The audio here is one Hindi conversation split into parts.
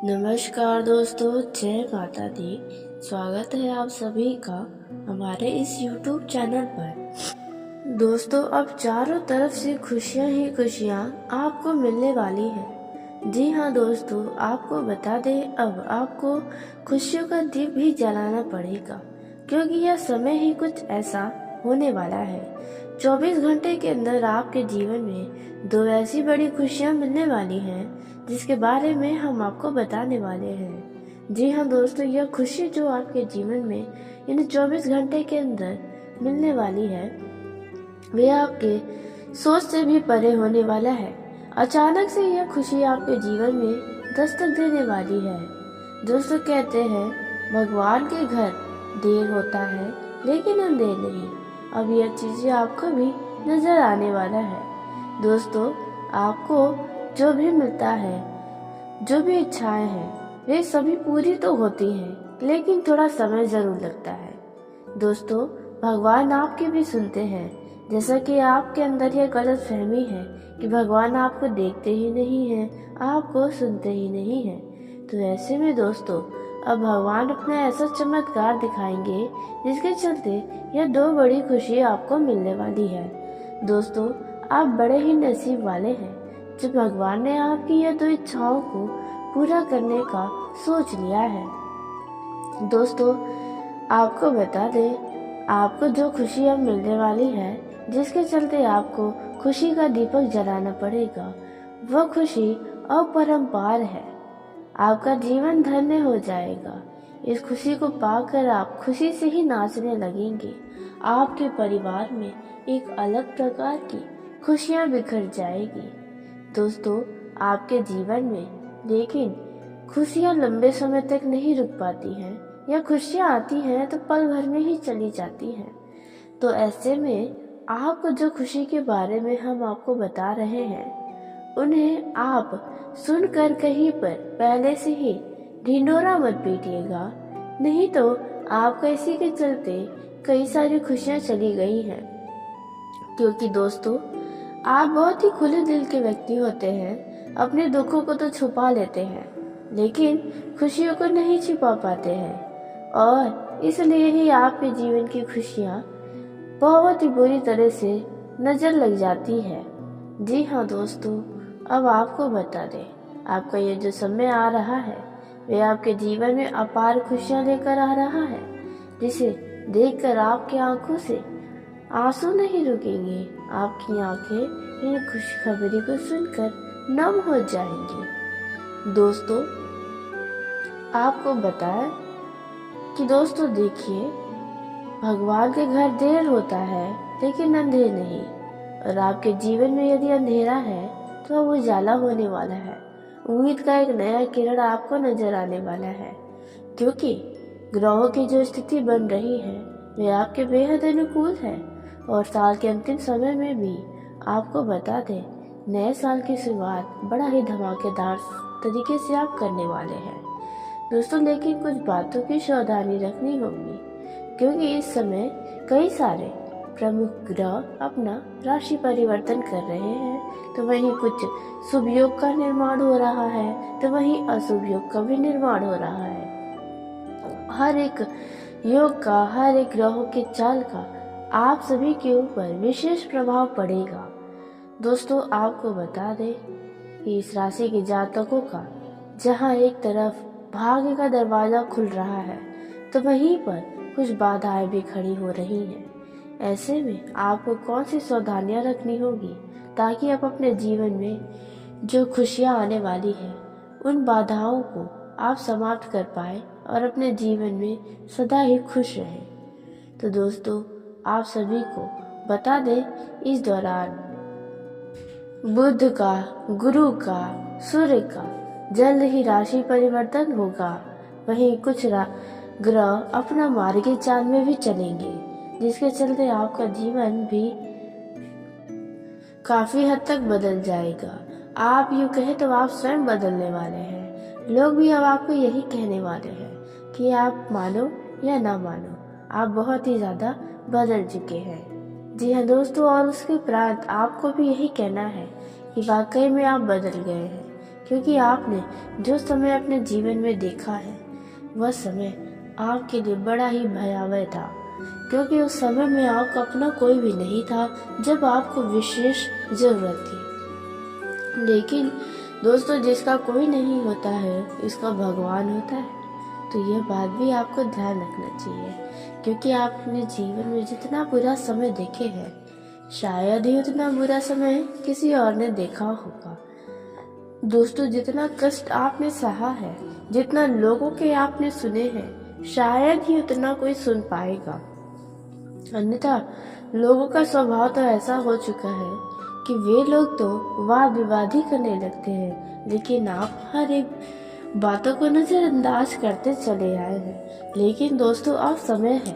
नमस्कार दोस्तों, जय माता दी। स्वागत है आप सभी का हमारे इस YouTube चैनल पर। दोस्तों, अब चारों तरफ से खुशियां ही खुशियां आपको मिलने वाली हैं। जी हाँ दोस्तों, आपको बता दें, अब आपको खुशियों का दीप भी जलाना पड़ेगा, क्योंकि यह समय ही कुछ ऐसा होने वाला है। 24 घंटे के अंदर आपके जीवन में दो ऐसी बड़ी खुशियां मिलने वाली हैं, जिसके बारे में हम आपको बताने वाले हैं। जी हाँ दोस्तों, यह खुशी जो आपके जीवन में इन 24 घंटे के अंदर मिलने वाली है, वह आपके सोच से भी परे होने वाला है। अचानक से यह खुशी आपके जीवन में दस्तक देने वाली है। दोस्तों, कहते हैं भगवान के घर देर होता है लेकिन अंधेर नहीं। अब यह चीजें आपको भी नजर आने वाला है। दोस्तों, आपको जो भी मिलता है, जो भी इच्छाएं हैं, वे सभी पूरी तो होती हैं, लेकिन थोड़ा समय जरूर लगता है। दोस्तों, भगवान आपकी भी सुनते हैं। जैसा कि आपके अंदर यह गलत फहमी है कि भगवान आपको देखते ही नहीं हैं, आपको सुनते ही नहीं हैं, तो ऐसे में दोस्तों, अब भगवान अपना ऐसा चमत्कार दिखाएंगे जिसके चलते यह दो बड़ी खुशी आपको मिलने वाली है। दोस्तों, आप बड़े ही नसीब वाले हैं जब भगवान ने आपकी यह दो इच्छाओं को पूरा करने का सोच लिया है। दोस्तों, आपको बता दें, आपको जो खुशी अब मिलने वाली है, जिसके चलते आपको खुशी का दीपक जलाना पड़ेगा, वह खुशी अपरंपार है। आपका जीवन धन्य हो जाएगा। इस खुशी को पाकर आप खुशी से ही नाचने लगेंगे। आपके परिवार में एक अलग प्रकार की खुशियां बिखर जाएगी। दोस्तों, आपके जीवन में लेकिन खुशियां लंबे समय तक नहीं रुक पाती हैं। यह खुशियां आती हैं तो पल भर में ही चली जाती हैं। तो ऐसे में आपको जो खुशी के बारे में हम आपको बता रहे हैं, उन्हें आप सुनकर कहीं पर पहले से ही ढिंढोरा मत पीटिएगा, नहीं तो आपका इसी के चलते कई सारी खुशियां चली गई हैं। क्योंकि दोस्तों, आप बहुत ही खुले दिल के व्यक्ति होते हैं। अपने दुखों को तो छुपा लेते हैं, लेकिन खुशियों को नहीं छुपा पाते हैं, और इसलिए ही आपके जीवन की खुशियां बहुत ही बुरी तरह से नजर लग जाती है। जी हाँ दोस्तों, अब आपको बता दें, आपका ये जो समय आ रहा है, वे आपके जीवन में अपार खुशियां लेकर आ रहा है, जिसे देखकर आपकी आंखों से आंसू नहीं रुकेंगे। आपकी आंखें इन खुशखबरी को सुनकर नम हो जाएंगी। दोस्तों, आपको बताएं कि दोस्तों देखिए, भगवान के घर देर होता है लेकिन अंधेर नहीं। और आपके जीवन में यदि अंधेरा है तो अब उजाला होने वाला है। उम्मीद का एक नया किरण आपको नजर आने वाला है, क्योंकि ग्रहों की जो स्थिति बन रही है, वे आपके बेहद अनुकूल है। और साल के अंतिम समय में भी आपको बता दें, नए साल की शुरुआत बड़ा ही धमाकेदार तरीके से आप करने वाले हैं। दोस्तों, लेकिन कुछ बातों की सावधानी रखनी होगी, क्योंकि इस समय कई सारे प्रमुख ग्रह अपना राशि परिवर्तन कर रहे हैं। तो वहीं कुछ शुभ योग का निर्माण हो रहा है, तो वहीं अशुभ योग का भी निर्माण हो रहा है। हर एक योग का, हर एक ग्रहों के चाल का आप सभी के ऊपर विशेष प्रभाव पड़ेगा। दोस्तों, आपको बता दें कि इस राशि के जातकों का जहां एक तरफ भाग्य का दरवाजा खुल रहा है, तो वहीं पर कुछ बाधाएं भी खड़ी हो रही हैं। ऐसे में आपको कौन सी सावधानियां रखनी होगी, ताकि आप अपने जीवन में जो खुशियां आने वाली है, उन बाधाओं को आप समाप्त कर पाए और अपने जीवन में सदा ही खुश रहें। तो दोस्तों, आप सभी को बता दें, इस दौरान बुध का, गुरु का, सूर्य का जल्द ही राशि परिवर्तन होगा। वहीं कुछ ग्रह अपना मार्गीय चाल में भी चलेंगे, जिसके चलते आपका जीवन भी काफी हद तक बदल जाएगा। आप यूं कहें तो आप स्वयं बदलने वाले हैं। लोग भी अब आपको यही कहने वाले हैं कि आप मानो या ना मानो, आप बहुत ही ज्यादा बदल चुके हैं। जी हाँ दोस्तों, और उसके उपरांत आपको भी यही कहना है कि वाकई में आप बदल गए हैं, क्योंकि आपने जो समय अपने जीवन में देखा है वह समय आपके लिए बड़ा ही भयावह था, क्योंकि उस समय में आपका अपना कोई भी नहीं था जब आपको विशेष जरूरत थी। लेकिन दोस्तों, जिसका कोई नहीं होता है इसका भगवान होता है। तो यह बात भी आपको ध्यान रखना चाहिए, क्योंकि आप अपने जीवन में जितना बुरा समय देखे हैं शायद ही उतना बुरा समय किसी और ने देखा होगा। दोस्तों, जितना कष्ट आपने सहा है, जितना लोगों के आपने सुने हैं, शायद ही उतना कोई सुन पाएगा। अन्यथा लोगों का स्वभाव तो ऐसा हो चुका है कि वे लोग तो वाद विवाद ही करने लगते हैं, लेकिन आप हर एक बातों को नजरअंदाज करते चले आए हैं। लेकिन दोस्तों, अब समय है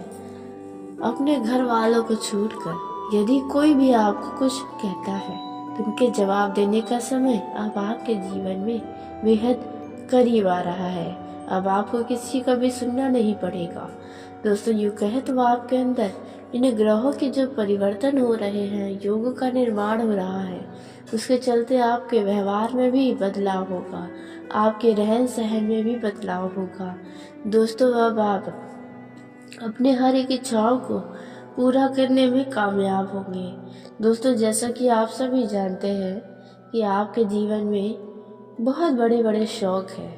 अपने घर वालों को छोड़कर यदि कोई भी आपको कुछ कहता है तो उनके जवाब देने का समय अब आपके जीवन में बेहद करीब आ रहा है। अब आपको किसी का भी सुनना नहीं पड़ेगा। दोस्तों, यूँ कहे तो आपके अंदर इन ग्रहों के जो परिवर्तन हो रहे हैं, योग का निर्माण हो रहा है, उसके चलते आपके व्यवहार में भी बदलाव होगा, आपके रहन सहन में भी बदलाव होगा। दोस्तों, अब आप अपने हर एक इच्छाओं को पूरा करने में कामयाब होंगे। दोस्तों, जैसा कि आप सभी जानते हैं कि आपके जीवन में बहुत बड़े बड़े शौक हैं,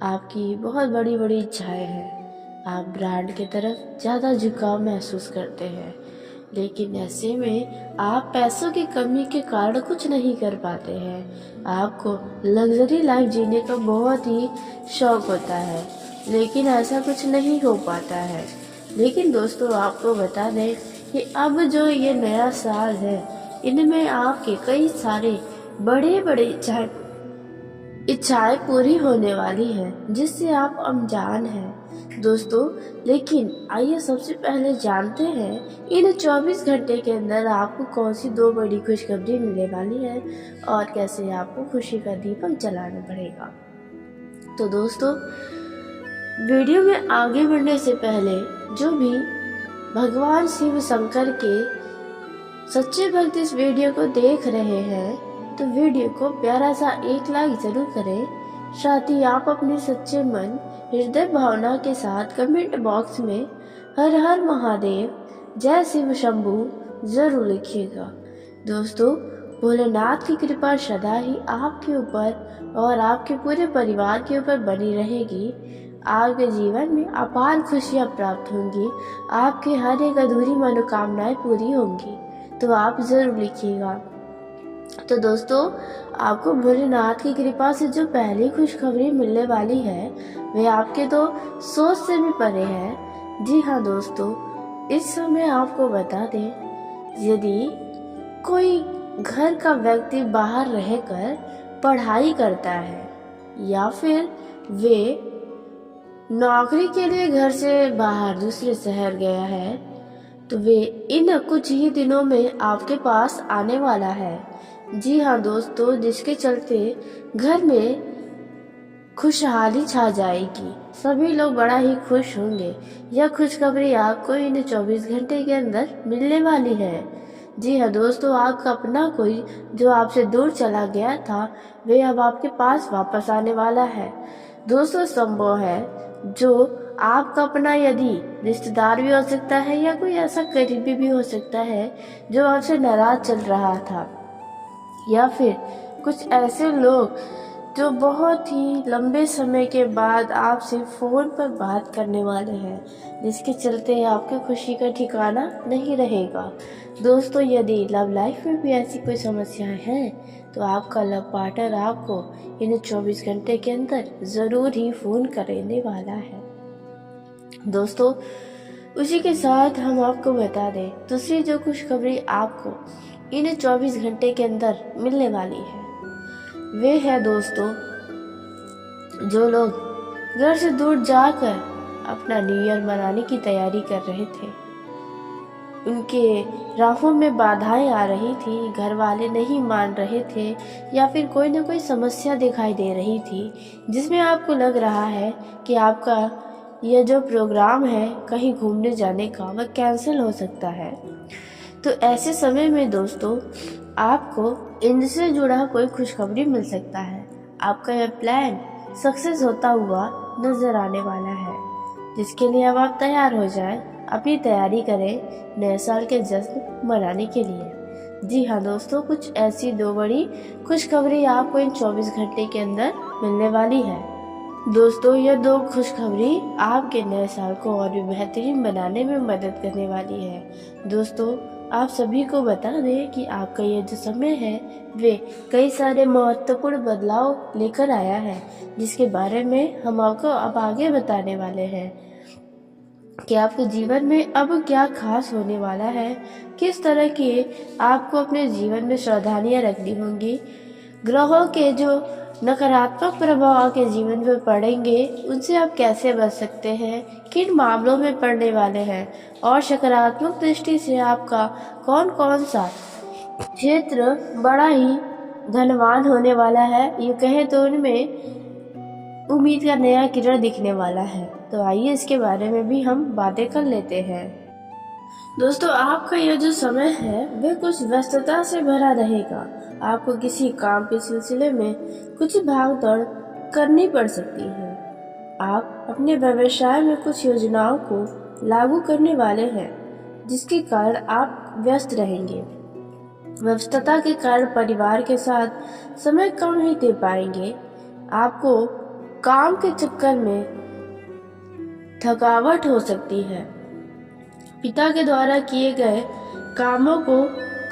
आपकी बहुत बड़ी बड़ी इच्छाएं हैं, आप ब्रांड की तरफ ज़्यादा झुकाव महसूस करते हैं, लेकिन ऐसे में आप पैसों की कमी के कारण कुछ नहीं कर पाते हैं। आपको लग्जरी लाइफ जीने का बहुत ही शौक होता है, लेकिन ऐसा कुछ नहीं हो पाता है। लेकिन दोस्तों, आपको बता दें कि अब जो ये नया साल है, इनमें आपके कई सारे बड़े बड़े इच्छाएं पूरी होने वाली हैं, जिससे आप अनजान हैं दोस्तों। लेकिन आइए सबसे पहले जानते हैं इन 24 घंटे के अंदर आपको कौन सी 2 बड़ी खुशखबरी मिलने वाली है और कैसे आपको खुशी का दीपक जलाना पड़ेगा। तो दोस्तों, वीडियो में आगे बढ़ने से पहले जो भी भगवान शिव शंकर के सच्चे भक्त इस वीडियो को देख रहे हैं तो वीडियो को प्यारा सा एक लाइक जरूर करें। साथ ही आप अपने सच्चे मन हृदय भावना के साथ कमेंट बॉक्स में हर हर महादेव, जय शिव शंभू जरूर लिखिएगा। दोस्तों, भोलेनाथ की कृपा सदा ही आपके ऊपर और आपके पूरे परिवार के ऊपर बनी रहेगी। आपके जीवन में अपार खुशियाँ प्राप्त होंगी, आपके हर एक अधूरी मनोकामनाएं पूरी होंगी। तो आप जरूर लिखिएगा। तो दोस्तों, आपको भोलेनाथ की कृपा से जो पहली खुशखबरी मिलने वाली है वे आपके तो सोच से भी परे है। जी हाँ दोस्तों, इस समय आपको बता दें, यदि कोई घर का व्यक्ति बाहर रहकर पढ़ाई करता है या फिर वे नौकरी के लिए घर से बाहर दूसरे शहर गया है, तो वे इन कुछ ही दिनों में आपके पास आने वाला है। जी हाँ दोस्तों, जिसके चलते घर में खुशहाली छा जाएगी, सभी लोग बड़ा ही खुश होंगे। यह खुशखबरी आपको इन 24 घंटे के अंदर मिलने वाली है। जी हाँ दोस्तों, आपका अपना कोई जो आपसे दूर चला गया था वे अब आपके पास वापस आने वाला है। दोस्तों, संभव है जो आपका अपना यदि रिश्तेदार भी हो सकता है या कोई ऐसा करीबी भी हो सकता है जो आपसे नाराज चल रहा था, या फिर कुछ ऐसे लोग जो बहुत ही लंबे समय के बाद आपसे फ़ोन पर बात करने वाले हैं, जिसके चलते आपकी खुशी का ठिकाना नहीं रहेगा। दोस्तों, यदि लव लाइफ में भी ऐसी कोई समस्याएं हैं तो आपका लव पार्टनर आपको इन 24 घंटे के अंदर ज़रूर ही फ़ोन करने वाला है। दोस्तों, उसी के साथ हम आपको बता दें, दूसरी जो खुशखबरी आपको इन 24 घंटे के अंदर मिलने वाली है वे है दोस्तों, जो लोग घर से दूर जाकर अपना न्यू ईयर मनाने की तैयारी कर रहे थे, उनके राहों में बाधाएं आ रही थी, घर वाले नहीं मान रहे थे या फिर कोई न कोई समस्या दिखाई दे रही थी, जिसमें आपको लग रहा है कि आपका यह जो प्रोग्राम है कहीं घूमने जाने का वह कैंसिल हो सकता है। तो ऐसे समय में दोस्तों, आपको इनसे जुड़ा कोई खुशखबरी मिल सकता है। आपका यह प्लान सक्सेस होता हुआ नजर आने वाला है, जिसके लिए अब आप तैयार हो जाएं, अपनी तैयारी करें नए साल के जश्न मनाने के लिए। जी हाँ दोस्तों, कुछ ऐसी 2 बड़ी खुशखबरी आपको इन 24 घंटे के अंदर मिलने वाली है। दोस्तों, यह 2 खुशखबरी आपके नए साल को और भी बेहतरीन बनाने में मदद करने वाली है। दोस्तों, आप सभी को बता दें कि आपका यह जो समय है वे कई सारे महत्वपूर्ण बदलाव लेकर आया है, जिसके बारे में हम आपको अब आगे बताने वाले हैं कि आपके जीवन में अब क्या खास होने वाला है, किस तरह की आपको अपने जीवन में सावधानियां रखनी होंगी, ग्रहों के जो नकारात्मक प्रभाव आपके जीवन में पड़ेंगे उनसे आप कैसे बच सकते हैं, किन मामलों में पड़ने वाले हैं और सकारात्मक दृष्टि से आपका कौन कौन सा क्षेत्र बड़ा ही धनवान होने वाला है, ये कहें तो उनमें उम्मीद का नया किरण दिखने वाला है। तो आइए इसके बारे में भी हम बातें कर लेते हैं। दोस्तों, आपका यह जो समय है वह कुछ व्यस्तता से भरा रहेगा। आपको किसी काम के सिलसिले में कुछ भागदौड़ करनी पड़ सकती है। आप अपने व्यवसाय में कुछ योजनाओं को लागू करने वाले हैं, जिसके कारण आप व्यस्त रहेंगे। व्यस्तता के कारण परिवार के साथ समय कम ही दे पाएंगे। आपको काम के चक्कर में थकावट हो सकती है। पिता के द्वारा किए गए कामों को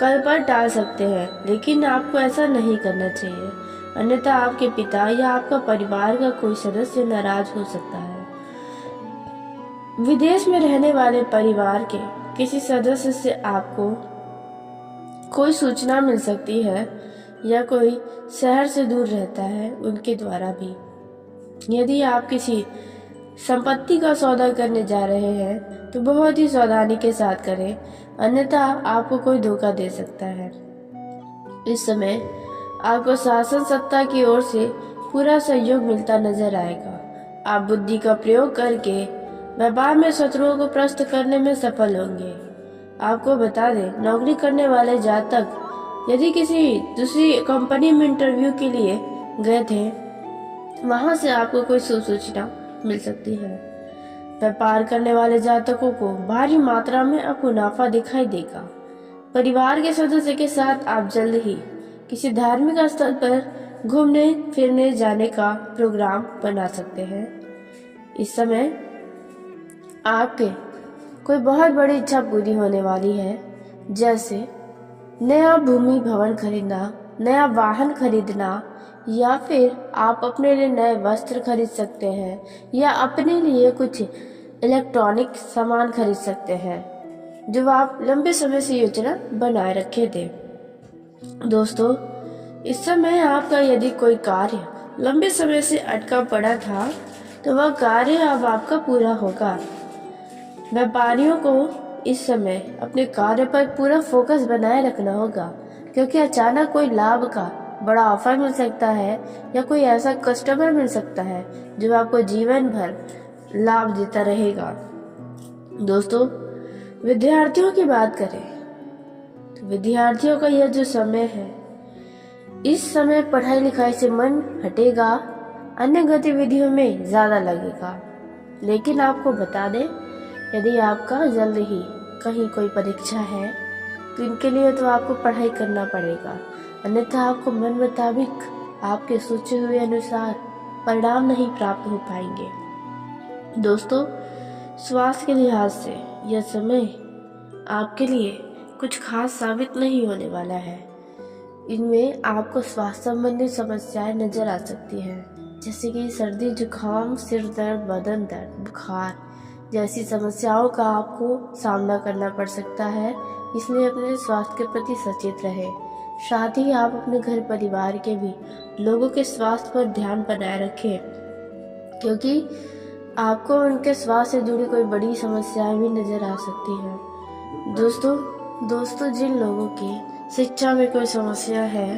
कल पर टाल सकते हैं, लेकिन आपको ऐसा नहीं करना चाहिए, अन्यथा आपके पिता या आपका परिवार का कोई सदस्य नाराज हो सकता है। विदेश में रहने वाले परिवार के किसी सदस्य से आपको कोई सूचना मिल सकती है, या कोई शहर से दूर रहता है उनके द्वारा भी। यदि आप किसी संपत्ति का सौदा करने जा रहे हैं तो बहुत ही सावधानी के साथ करें, अन्यथा आपको कोई धोखा दे सकता है। इस समय आपको शासन सत्ता की ओर से पूरा सहयोग मिलता नजर आएगा। आप बुद्धि का प्रयोग करके व्यापार में शत्रुओं को परास्त करने में सफल होंगे। आपको बता दें, नौकरी करने वाले जातक यदि किसी दूसरी कंपनी में इंटरव्यू के लिए गए थे, वहां से आपको कोई सूचना मिल सकती है। व्यापार करने वाले जातकों को भारी मात्रा में अब मुनाफा दिखाई देगा। परिवार के सदस्य के साथ आप जल्द ही किसी धार्मिक स्थल पर घूमने फिरने जाने का प्रोग्राम बना सकते हैं। इस समय आपके कोई बहुत बड़ी इच्छा पूरी होने वाली है, जैसे नया भूमि भवन खरीदना, नया वाहन खरीदना, या फिर आप अपने लिए नए वस्त्र खरीद सकते हैं, या अपने लिए कुछ इलेक्ट्रॉनिक सामान खरीद सकते हैं जो आप लंबे समय से योजना बनाए रखे थे। दोस्तों, इस समय आपका यदि कोई कार्य लंबे समय से अटका पड़ा था तो वह कार्य अब आपका पूरा होगा। व्यापारियों को इस समय अपने कार्य पर पूरा फोकस बनाए रखना होगा, क्योंकि अचानक कोई लाभ का बड़ा ऑफर मिल सकता है, या कोई ऐसा कस्टमर मिल सकता है जो आपको जीवन भर लाभ देता रहेगा। दोस्तों, विद्यार्थियों की बात करें तो विद्यार्थियों का यह जो समय है, इस समय पढ़ाई लिखाई से मन हटेगा, अन्य गतिविधियों में ज्यादा लगेगा। लेकिन आपको बता दें, यदि आपका जल्द ही कहीं कोई परीक्षा है तो इनके लिए तो आपको पढ़ाई करना पड़ेगा, अन्यथा आपको मन मुताबिक आपके सोचे हुए अनुसार परिणाम नहीं प्राप्त हो पाएंगे। दोस्तों, स्वास्थ्य के लिहाज से यह समय आपके लिए कुछ खास साबित नहीं होने वाला है। इनमें आपको स्वास्थ्य संबंधी समस्याएं नजर आ सकती हैं, जैसे कि सर्दी, जुकाम, सिर दर्द, बदन दर्द, बुखार जैसी समस्याओं का आपको सामना करना पड़ सकता है। इसलिए अपने स्वास्थ्य के प्रति सचेत रहें। साथ ही आप अपने घर परिवार के भी लोगों के स्वास्थ्य पर ध्यान बनाए रखें, क्योंकि आपको उनके स्वास्थ्य से जुड़ी कोई बड़ी समस्याएं भी नजर आ सकती हैं। दोस्तों, जिन लोगों की शिक्षा में कोई समस्या है,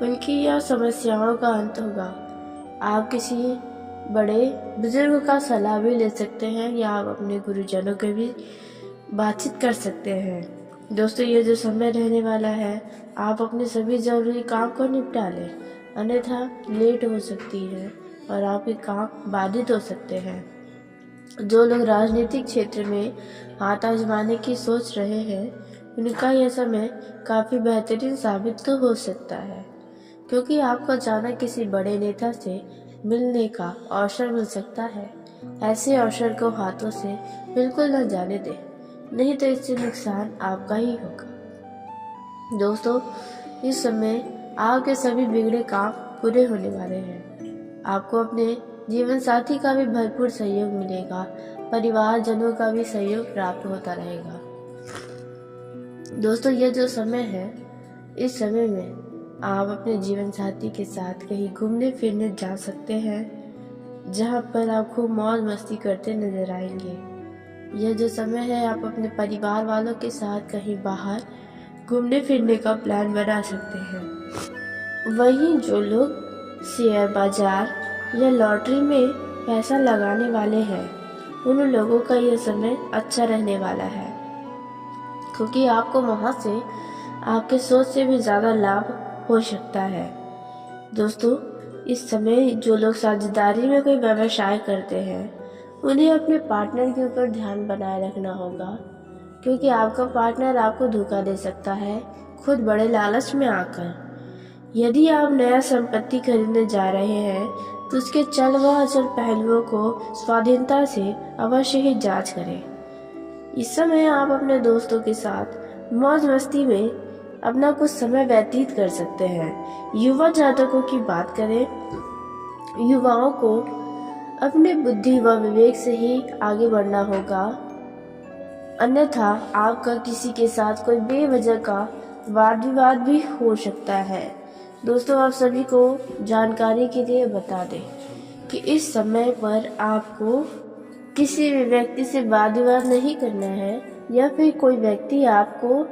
उनकी यह समस्याओं का अंत होगा। आप किसी बड़े बुजुर्ग का सलाह भी ले सकते हैं, या आप अपने गुरुजनों के भी बातचीत कर सकते हैं। दोस्तों, ये जो समय रहने वाला है, आप अपने सभी जरूरी काम को निपटा लें। अन्यथा लेट हो सकती है और आपके काम बाधित हो सकते हैं। जो लोग राजनीतिक क्षेत्र में हाथ आजमाने की सोच रहे हैं, उनका यह समय काफ़ी बेहतरीन साबित तो हो सकता है, क्योंकि आपको अचानक किसी बड़े नेता से मिलने का अवसर मिल सकता है। ऐसे अवसर को हाथों से बिल्कुल न जाने दें, नहीं तो इससे नुकसान आपका ही होगा। दोस्तों, इस समय आपके सभी बिगड़े काम पूरे होने वाले हैं। आपको अपने जीवन साथी का भी भरपूर सहयोग मिलेगा, परिवारजनों का भी सहयोग प्राप्त होता रहेगा। दोस्तों, यह जो समय है, इस समय में आप अपने जीवन साथी के साथ कहीं घूमने फिरने जा सकते हैं, जहां पर आप खूब मौज मस्ती करते नजर आएंगे। यह जो समय है, आप अपने परिवार वालों के साथ कहीं बाहर घूमने फिरने का प्लान बना सकते हैं। वहीं जो लोग शेयर बाजार या लॉटरी में पैसा लगाने वाले हैं, उन लोगों का यह समय अच्छा रहने वाला है, क्योंकि आपको वहां से आपके सोच से भी ज़्यादा लाभ हो सकता है। दोस्तों, इस समय जो लोग साझेदारी में कोई व्यवसाय करते हैं, उन्हें अपने पार्टनर के ऊपर ध्यान बनाए रखना होगा, क्योंकि आपका पार्टनर आपको धोखा दे सकता है, खुद बड़े लालच में आकर। यदि आप नया संपत्ति खरीदने जा रहे हैं, तो उसके चल व अचल पहलुओं को स्वाधीनता से अवश्य ही जांच करें। इस समय आप अपने दोस्तों के साथ मौज मस्ती में अपना कुछ समय व्यतीत कर सकते हैं। युवा जातकों की बात करें, युवाओं को अपने बुद्धि व विवेक से ही आगे बढ़ना होगा, अन्यथा आपका किसी के साथ कोई बेवजह का वाद विवाद भी हो सकता है। दोस्तों, आप सभी को जानकारी के लिए बता दें कि इस समय पर आपको किसी भी व्यक्ति से वाद विवाद नहीं करना है, या फिर कोई व्यक्ति आपको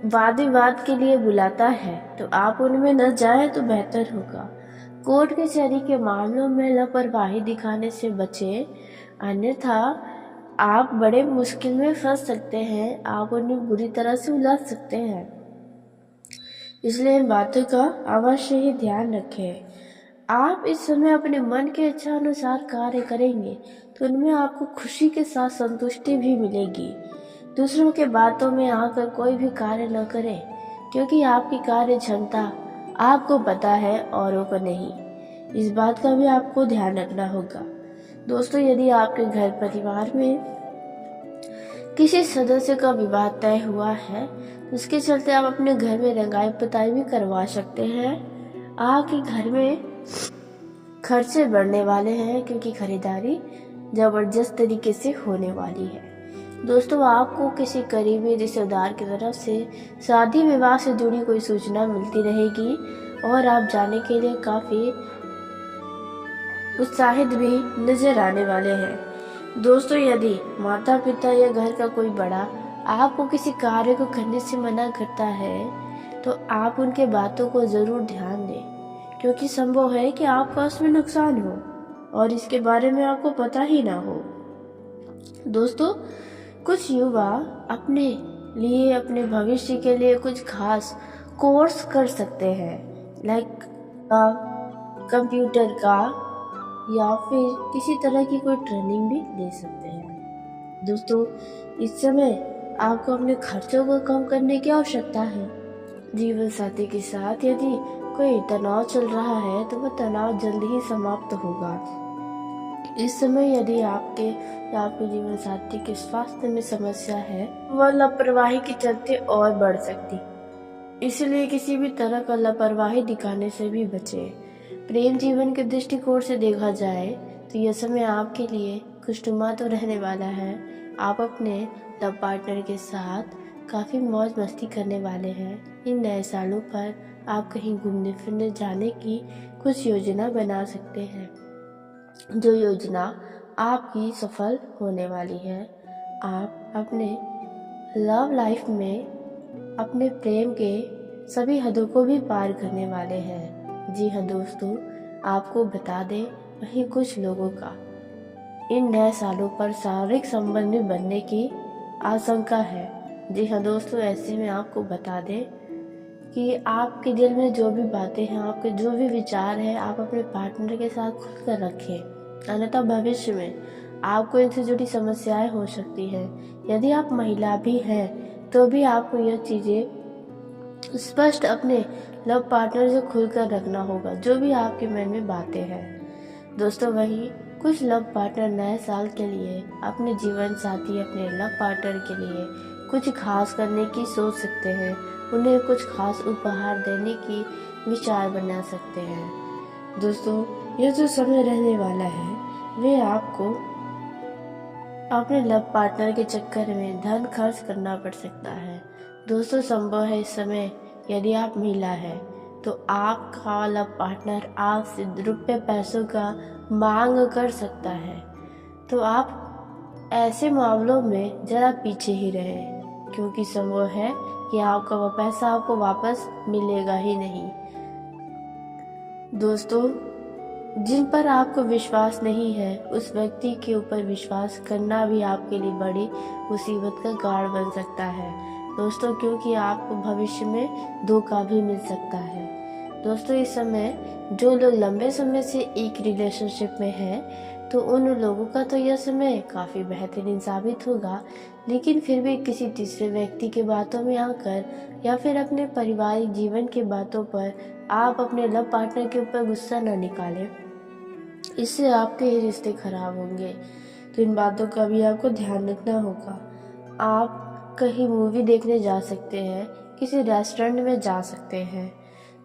वाद विवाद के लिए बुलाता है तो आप उनमें न जाएं तो बेहतर होगा। कोर्ट कचहरी के मामलों में लापरवाही दिखाने से बचें, अन्यथा आप बड़े मुश्किल में फंस सकते हैं, आप उन्हें बुरी तरह से उलझ सकते हैं। इसलिए इन बातों का अवश्य ही ध्यान रखें। आप इस समय अपने मन के इच्छा अनुसार कार्य करेंगे तो उनमें आपको खुशी के साथ संतुष्टि भी मिलेगी। दूसरों के बातों में आकर कोई भी कार्य न करें, क्योंकि आपकी कार्य क्षमता आपको पता है, औरों को नहीं। इस बात का भी आपको ध्यान रखना होगा। दोस्तों, यदि आपके घर परिवार में किसी सदस्य का विवाह तय हुआ है, उसके चलते आप अपने घर में रंगाई पुताई भी करवा सकते हैं। आपके घर में खर्चे बढ़ने वाले हैं, क्योंकि खरीदारी जबरदस्त तरीके से होने वाली है। दोस्तों, आपको किसी करीबी रिश्तेदार की तरफ से शादी विवाह से जुड़ी कोई सूचना मिलती रहेगी और आप जाने के लिए काफ़ी उत्साहित भी नजर आने वाले हैं। दोस्तों, यदि माता पिता या घर का कोई बड़ा आपको किसी कार्य को करने से मना करता है, तो आप उनके बातों को ज़रूर ध्यान दें, क्योंकि संभव है कि आपका उसमें नुकसान हो और इसके बारे में आपको पता ही ना हो। दोस्तों, कुछ युवा अपने लिए, अपने भविष्य के लिए कुछ खास कोर्स कर सकते हैं, लाइक कंप्यूटर का, या फिर किसी तरह की कोई ट्रेनिंग भी ले सकते हैं। दोस्तों, इस समय आपको अपने खर्चों को कम करने की आवश्यकता है। जीवन साथी के साथ यदि कोई तनाव चल रहा है तो वह तनाव जल्द ही समाप्त होगा। इस समय यदि आपके या आपके जीवन साथी के स्वास्थ्य में समस्या है, वह लापरवाही के चलते और बढ़ सकती, इसलिए किसी भी तरह का लापरवाही दिखाने से भी बचें। प्रेम जीवन के दृष्टिकोण से देखा जाए तो यह समय आपके लिए खुशनुमा तो रहने वाला है। आप अपने लव पार्टनर के साथ काफ़ी मौज मस्ती करने वाले हैं। इन नए सालों पर आप कहीं घूमने फिरने जाने की कुछ योजना बना सकते हैं, जो योजना आपकी सफल होने वाली है। आप अपने लव लाइफ में अपने प्रेम के सभी हदों को भी पार करने वाले हैं। जी हाँ दोस्तों, आपको बता दें, वहीं कुछ लोगों का इन नए सालों पर शारीरिक संबंध में बनने की आशंका है। जी हाँ दोस्तों, ऐसे में आपको बता दें कि आपके दिल में जो भी बातें हैं, आपके जो भी विचार हैं, आप अपने पार्टनर के साथ खुल कर रखें। अन्यथा भविष्य में आपको इनसे जुड़ी समस्याएं हो सकती हैं। यदि आप महिला भी हैं तो भी आपको यह चीज़ें स्पष्ट अपने लव पार्टनर से खुलकर रखना होगा, जो भी आपके मन में बातें हैं। दोस्तों, वहीं कुछ लव पार्टनर नए साल के लिए अपने जीवन साथी, अपने लव पार्टनर के लिए कुछ खास करने की सोच सकते हैं। उन्हें कुछ खास उपहार देने की विचार बना सकते हैं। दोस्तों, यह जो समय रहने वाला है वे आपको अपने लव पार्टनर के चक्कर में धन खर्च करना पड़ सकता है। दोस्तों, संभव है इस समय यदि आप महिला है तो आपका लव पार्टनर आपसे रुपये पैसों का मांग कर सकता है। तो आप ऐसे मामलों में जरा पीछे ही रहें, क्योंकि संभव है कि आपका वह पैसा आपको वापस मिलेगा ही नहीं। दोस्तों, जिन पर आपको विश्वास नहीं है उस व्यक्ति के ऊपर विश्वास करना भी आपके लिए बड़ी मुसीबत का कारण बन सकता है। दोस्तों, क्योंकि आपको भविष्य में धोखा भी मिल सकता है। दोस्तों, इस समय जो लोग लंबे समय से एक रिलेशनशिप में हैं तो उन लोगों का तो यह समय काफ़ी बेहतरीन साबित होगा, लेकिन फिर भी किसी तीसरे व्यक्ति की बातों में आकर या फिर अपने पारिवारिक जीवन की बातों पर आप अपने लव पार्टनर के ऊपर गुस्सा न निकालें। इससे आपके ही रिश्ते खराब होंगे। तो इन बातों का भी आपको ध्यान रखना होगा। आप कहीं मूवी देखने जा सकते हैं, किसी रेस्टोरेंट में जा सकते हैं।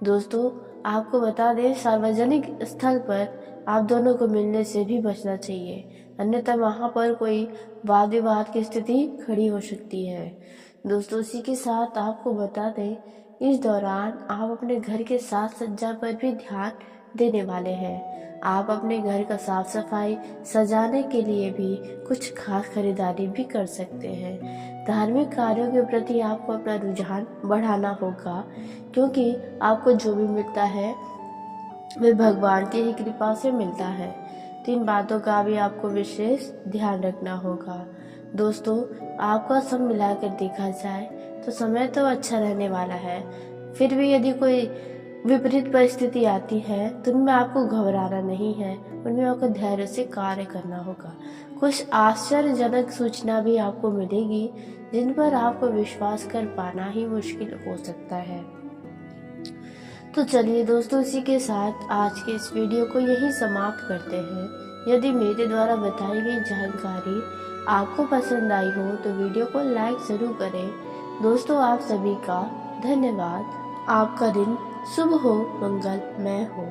दोस्तों, आपको बता दें, सार्वजनिक स्थल पर आप दोनों को मिलने से भी बचना चाहिए, अन्यथा वहाँ पर कोई वाद विवाद की स्थिति खड़ी हो सकती है। दोस्तों, इसी के साथ आपको बता दें, इस दौरान आप अपने घर के साज सज्जा पर भी ध्यान देने वाले हैं। आप अपने घर का साफ सफाई सजाने के लिए भी कुछ खास खरीदारी भी कर सकते हैं। धार्मिक कार्यों के प्रति आपको अपना रुझान बढ़ाना होगा, क्योंकि आपको जो भी मिलता है वह भगवान की ही कृपा से मिलता है। तो इन बातों का भी आपको विशेष ध्यान रखना होगा। दोस्तों, आपका सब मिलाकर देखा जाए तो समय तो अच्छा रहने वाला है। फिर भी यदि कोई विपरीत परिस्थिति आती है तो उनमें आपको घबराना नहीं है, उनमें आपको धैर्य से कार्य करना होगा। कुछ आश्चर्यजनक सूचना भी आपको मिलेगी जिन पर आपको विश्वास कर पाना ही मुश्किल हो सकता है। तो चलिए दोस्तों, इसी के साथ आज के इस वीडियो को यहीं समाप्त करते हैं। यदि मेरे द्वारा बताई गई जानकारी आपको पसंद आई हो तो वीडियो को लाइक ज़रूर करें। दोस्तों, आप सभी का धन्यवाद। आपका दिन शुभ हो, मंगलमय हो।